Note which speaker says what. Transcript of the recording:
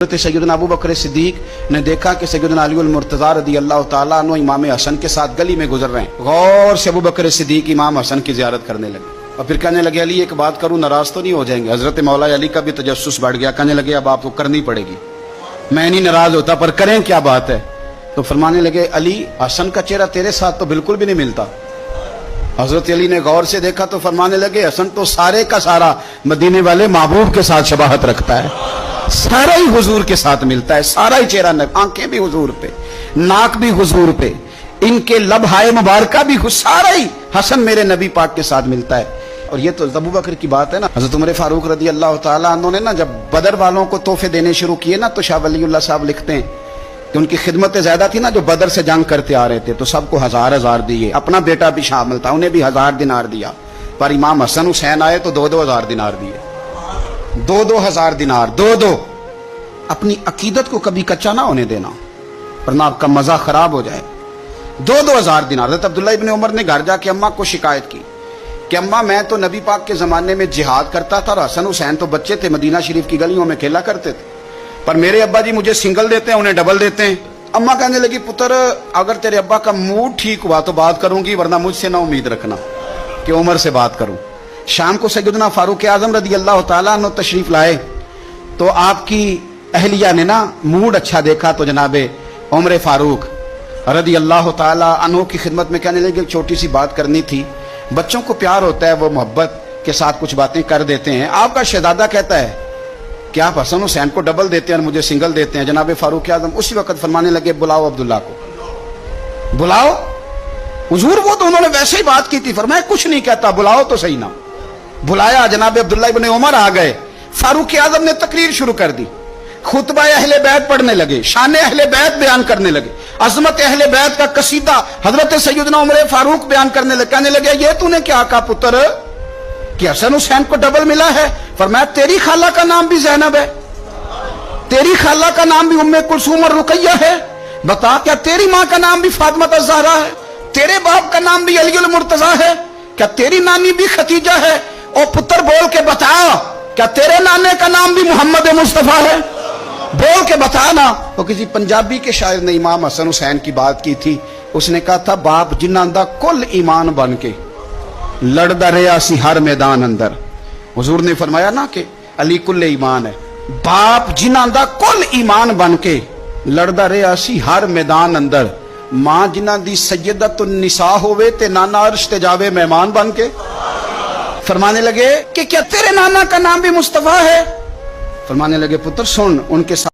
Speaker 1: सैयदना अबू बकर सिद्दीक ने देखा कि सैयदना अली मुर्तज़ा रज़ी अल्लाह ताला अन्हु इमाम हसन के साथ गली में गुजर रहे हैं। गौर से अबू बकर सिद्दीक इमाम हसन की ज़ियारत करने लगे और फिर कहने लगे, अली एक बात करूं, नाराज तो नहीं हो जाएंगे? हजरत मौला अली का भी तजस्सुस बढ़ गया। कहने लगे, अब आपको करनी पड़ेगी, मैं नहीं नाराज होता पर करें क्या बात है? तो फरमाने लगे, अली हसन का चेहरा तेरे साथ तो बिल्कुल भी नहीं मिलता। हजरत अली ने गौर से देखा तो फरमाने लगे, हसन तो सारे का सारा मदीने वाले महबूब के साथ शबाहत रखता है, सारा ही हुजूर के साथ मिलता है, सारा ही चेहरा, आंखें भी हुजूर पे, नाक भी हुजूर पे, इनके लब हाय मुबारका भी, सारा ही हसन मेरे नबी पाक के साथ मिलता है। और ये तो अबू बकर की बात है ना। हजरत उमर फारूक रज़ी अल्लाह ताला अन्हु ने ना जब बदर वालों को तोहफे देने शुरू किए ना, तो शाह वलीउल्लाह साहब लिखते हैं कि उनकी खिदमत ज्यादा थी ना, जो बदर से जंग करते आ रहे थे, तो सबको 1000-1000 दिए। अपना बेटा भी शामिल था, उन्हें भी 1000 दिनार दिया। पर इमाम हसन हुसैन आए तो 2-2 हजार दिनार दिए, 2-2 हजार दिनार, 2-2। अपनी अकीदत को कभी कच्चा ना होने देना, वरना आपका मजा खराब हो जाए। 2-2 हजार दिनार। हज़रत अब्दुल्लाह इब्न उमर ने घर जाके अम्मा को शिकायत की कि अम्मा, मैं तो नबी पाक के जमाने में जिहाद करता था और हसन हुसैन तो बच्चे थे, मदीना शरीफ की गलियों में खेला करते थे, पर मेरे अब्बा जी मुझे सिंगल देते हैं, उन्हें डबल देते हैं। अम्मा कहने लगी, पुत्र अगर तेरे अब्बा का मूड ठीक हुआ तो बात करूंगी, वरना मुझसे ना उम्मीद रखना कि उमर से बात करूं। शाम को सैयदना फारूक आजम रज़ी अल्लाह ताला अन्हु तशरीफ लाए तो आपकी अहलिया ने ना मूड अच्छा देखा तो जनाबे उमर फारूक रज़ी अल्लाह ताला अन्हु की खिदमत में कहने लगे, छोटी सी बात करनी थी। बच्चों को प्यार होता है, वो मोहब्बत के साथ कुछ बातें कर देते हैं। आपका शहजादा कहता है कि आप हसन हुसैन को डबल देते हैं और मुझे सिंगल देते हैं। जनाब फारूक आजम उसी वक्त फरमाने लगे, बुलाओ अब्दुल्ला को, बुलाओ। हुजूर वो तो उन्होंने वैसे ही बात की थी, फरमाया कुछ नहीं कहता, बुलाओ तो सही ना। बुलाया, जनाब अब्दुल्ला इब्न उमर आ गए। फारूक आजम ने तकरीर शुरू कर दी, खुतबा अहले बैत पढ़ने लगे, शान अहले बैत बयान करने लगे, अजमत अहले बैत का कसीदा हजरत सैयदना उमर फारूक बयान करने लगे। कहने लगे, ये तूने क्या कहा पुत्र कि हसन हुसैन को डबल मिला है? फरमाया, तेरी खाला का नाम भी ज़ैनब है, तेरी खाला का नाम भी उम्मे कुलसूम और रुकैया है। बता, क्या तेरी माँ का नाम भी फातिमा ज़हरा है? तेरे बाप का नाम भी अली मुर्तज़ा है? क्या तेरी नानी भी खतीजा है? और पुत्र बोल के बता, क्या तेरे नाने का नाम भी मोहम्मद मुस्तफा है? बोल के बता ना। तो किसी पंजाबी के शायर ने इमाम हसन हुसैन की बात की थी। उसने कहा था, बाप जिन्हां दा कुल ईमान बन के लड़दा रहा सी हर मैदान अंदर। हुजूर ने फरमाया ना कि अली कुल ईमान है। बाप जिन्हां दा कुल ईमान बन के लड़दा रहा सी हर मैदान अंदर, मां जिन्हां दी सैयदतुन निसा होवे ते नाना अर्श ते जावे मेहमान बन के। फरमाने लगे कि क्या तेरे नाना का नाम भी मुस्तफा है? फरमाने लगे, पुत्र सुन, उनके साथ